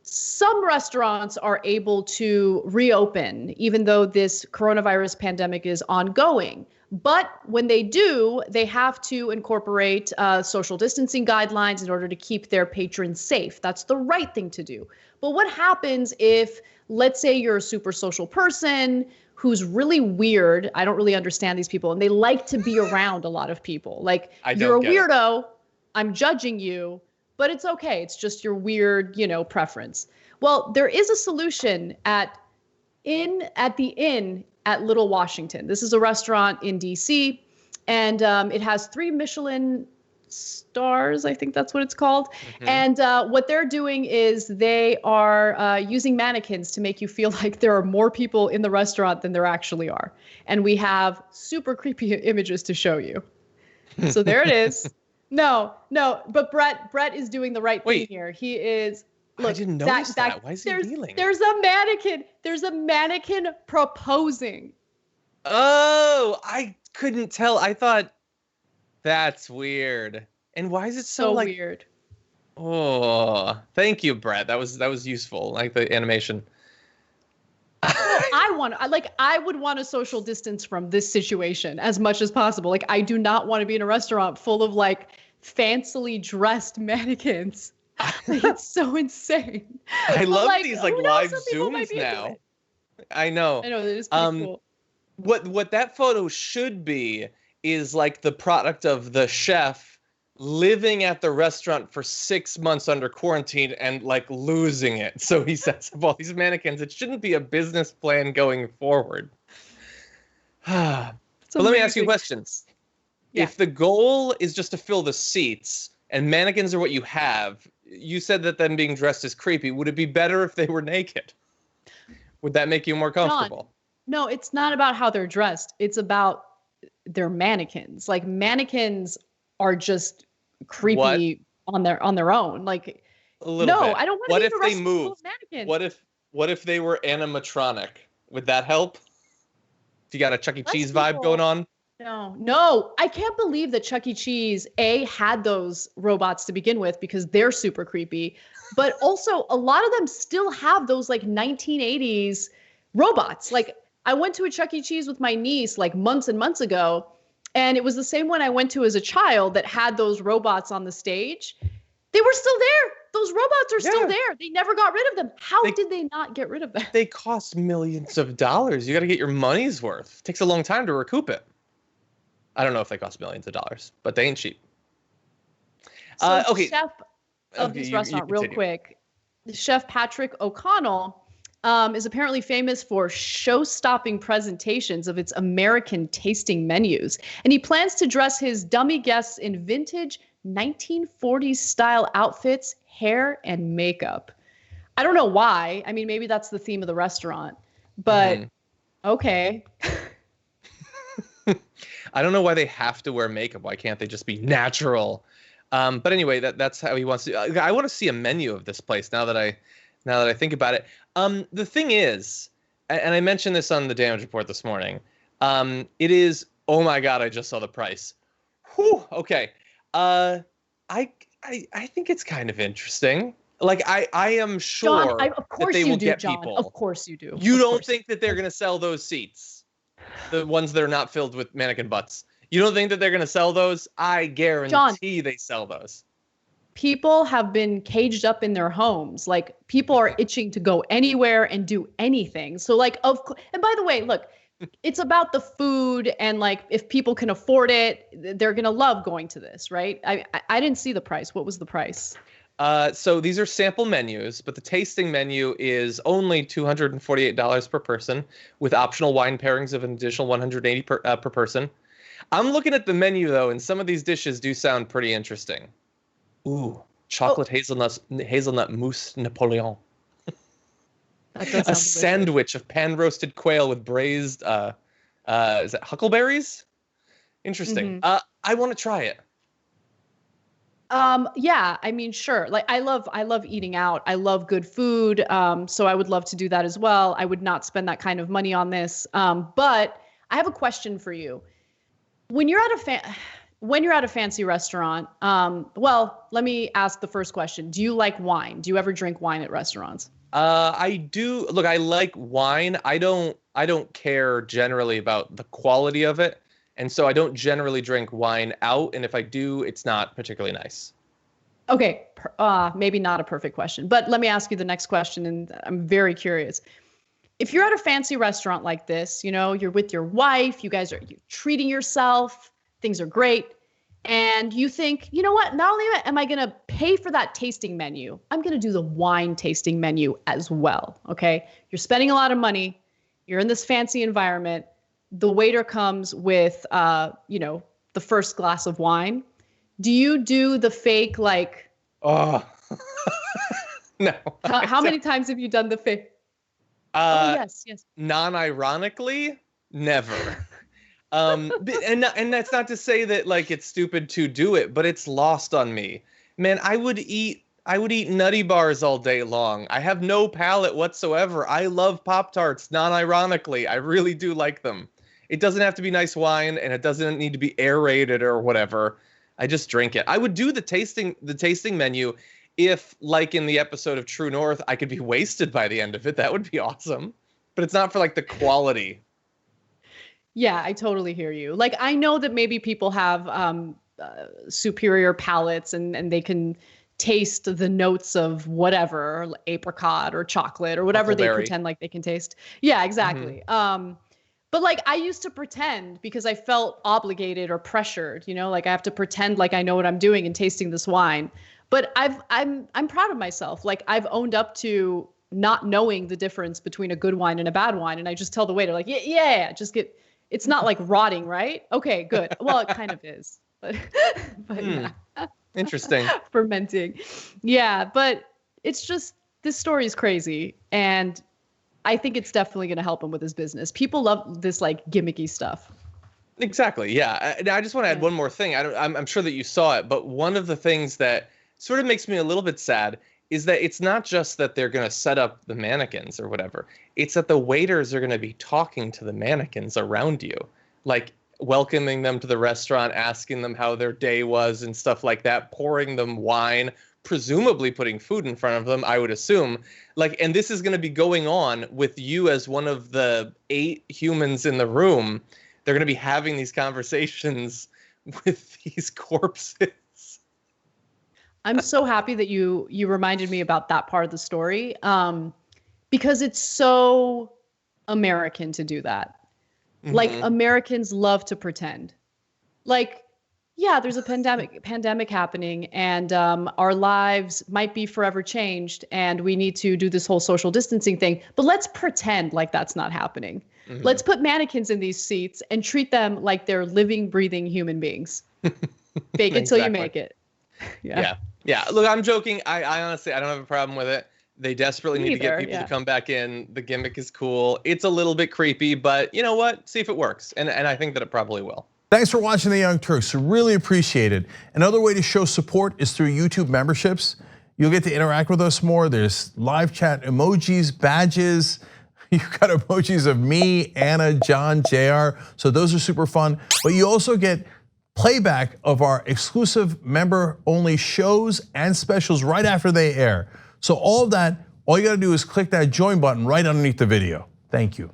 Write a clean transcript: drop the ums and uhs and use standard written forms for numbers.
some restaurants are able to reopen, even though this coronavirus pandemic is ongoing. But when they do, they have to incorporate social distancing guidelines in order to keep their patrons safe. That's the right thing to do. But what happens if, let's say you're a super social person who's really weird? I don't really understand these people, and they like to be around a lot of people. Like, you're a weirdo, I'm judging you, but it's okay. It's just your weird, preference. Well, there is a solution at the inn at Little Washington. This is a restaurant in DC, and it has 3 Michelin stars. I think that's what it's called. Mm-hmm. And what they're doing is they are using mannequins to make you feel like there are more people in the restaurant than there actually are. And we have super creepy images to show you. So there it is. No, but Brett is doing the right thing here. He is. Look, I didn't notice that. Why is he kneeling? There's a mannequin. There's a mannequin proposing. Oh, I couldn't tell. I thought that's weird. And why is it so weird? Oh, thank you, Brett. That was useful. Like the animation. I would want to social distance from this situation as much as possible. Like, I do not want to be in a restaurant full of like fancily dressed mannequins. Like, it's so insane. I love these like live zooms now. I know. It is pretty cool. What that photo should be is like the product of the chef living at the restaurant for 6 months under quarantine and like losing it. So he sets up all these mannequins. It shouldn't be a business plan going forward. But let me ask you questions. Yeah. If the goal is just to fill the seats and mannequins are what you have, you said that them being dressed is creepy. Would it be better if they were naked? Would that make you more comfortable? John, no, it's not about how they're dressed. It's about their mannequins. Like, mannequins are just creepy on their own. Like, a little bit. I don't want to be in a restaurant full of mannequins. What if they were animatronic? Would that help? If you got a Chuck E. Cheese vibe going on? No. I can't believe that Chuck E. Cheese, had those robots to begin with because they're super creepy. But also, a lot of them still have those like 1980s robots. Like, I went to a Chuck E. Cheese with my niece like months and months ago, and it was the same one I went to as a child that had those robots on the stage. They were still there. Those robots are still there. They never got rid of them. How did they not get rid of them? They cost millions of dollars. You got to get your money's worth. It takes a long time to recoup it. I don't know if they cost millions of dollars, but they ain't cheap. So the chef of this restaurant, real quick, Chef Patrick O'Connell is apparently famous for show-stopping presentations of its American tasting menus. And he plans to dress his dummy guests in vintage 1940s style outfits, hair, and makeup. I don't know why. I mean, maybe that's the theme of the restaurant, but okay. I don't know why they have to wear makeup. Why can't they just be natural? But anyway, that's how he wants to. I want to see a menu of this place now that I think about it. The thing is, and I mentioned this on the damage report this morning. It is. Oh my God! I just saw the price. Whew. Okay. I think it's kind of interesting. Like I am sure John, of course that they will do, get John. people. Of course you do. You don't think that they're going to sell those seats? The ones that are not filled with mannequin butts. You don't think that they're going to sell those? I guarantee they sell those. People have been caged up in their homes. Like, people are itching to go anywhere and do anything. So like, and by the way, look, it's about the food, and like, if people can afford it, they're going to love going to this, right? I didn't see the price. What was the price? So these are sample menus, but the tasting menu is only $248 per person, with optional wine pairings of an additional $180 per person. I'm looking at the menu though, and some of these dishes do sound pretty interesting. Ooh, chocolate hazelnut mousse Napoleon. A sandwich of pan-roasted quail with braised, is that huckleberries? Interesting. Mm-hmm. I want to try it. Yeah, I mean, sure. Like, I love eating out. I love good food. So I would love to do that as well. I would not spend that kind of money on this. But I have a question for you. When you're at when you're at a fancy restaurant, well, let me ask the first question. Do you like wine? Do you ever drink wine at restaurants? I do. Look, I like wine. I don't care generally about the quality of it. And so I don't generally drink wine out. And if I do, it's not particularly nice. Okay, maybe not a perfect question, but let me ask you the next question. And I'm very curious. If you're at a fancy restaurant like this, you know, you're with your wife, you're treating yourself, things are great. And you think, you know what, not only am I going to pay for that tasting menu, I'm going to do the wine tasting menu as well. Okay. You're spending a lot of money. You're in this fancy environment. The waiter comes with, the first glass of wine. Do you do the fake, like, oh, no. How many times have you done the fake? Yes. Non-ironically, never. And that's not to say that like it's stupid to do it, but it's lost on me. Man, I would eat nutty bars all day long. I have no palate whatsoever. I love Pop-Tarts, non-ironically. I really do like them. It doesn't have to be nice wine, and it doesn't need to be aerated or whatever. I just drink it. I would do the tasting menu if, like in the episode of True North, I could be wasted by the end of it. That would be awesome. But it's not for like the quality. Yeah, I totally hear you. Like, I know that maybe people have superior palates and they can taste the notes of whatever, apricot or chocolate or whatever they pretend like they can taste. Yeah, exactly. Mm-hmm. But like, I used to pretend because I felt obligated or pressured, you know, like I have to pretend like I know what I'm doing in tasting this wine. But I'm proud of myself. Like, I've owned up to not knowing the difference between a good wine and a bad wine. And I just tell the waiter, like, yeah, just get, it's not like rotting, right? Okay, good. Well, it kind of is, but yeah. Interesting. Fermenting. Yeah, but it's just, this story is crazy. And I think it's definitely going to help him with his business. People love this like gimmicky stuff. Exactly. Yeah. I just want to add one more thing. I'm sure that you saw it, but one of the things that sort of makes me a little bit sad is that it's not just that they're going to set up the mannequins or whatever. It's that the waiters are going to be talking to the mannequins around you, like welcoming them to the restaurant, asking them how their day was and stuff like that, pouring them wine, presumably putting food in front of them, I would assume. Like, and this is going to be going on with you as one of the 8 humans in the room. They're going to be having these conversations with these corpses. I'm so happy that you reminded me about that part of the story, because it's so American to do that. Mm-hmm. Like, Americans love to pretend. Like, yeah, there's a pandemic happening, and our lives might be forever changed, and we need to do this whole social distancing thing. But let's pretend like that's not happening. Mm-hmm. Let's put mannequins in these seats and treat them like they're living, breathing human beings. Fake it till you make it. Yeah. Look, I'm joking. I honestly, I don't have a problem with it. They desperately need to get people to come back in. The gimmick is cool. It's a little bit creepy, but you know what? See if it works. And I think that it probably will. Thanks for watching The Young Turks. Really appreciate it. Another way to show support is through YouTube memberships. You'll get to interact with us more. There's live chat emojis, badges. You've got emojis of me, Anna, John, JR. So those are super fun. But you also get playback of our exclusive member-only shows and specials right after they air. So all of that, all you gotta do is click that join button right underneath the video. Thank you.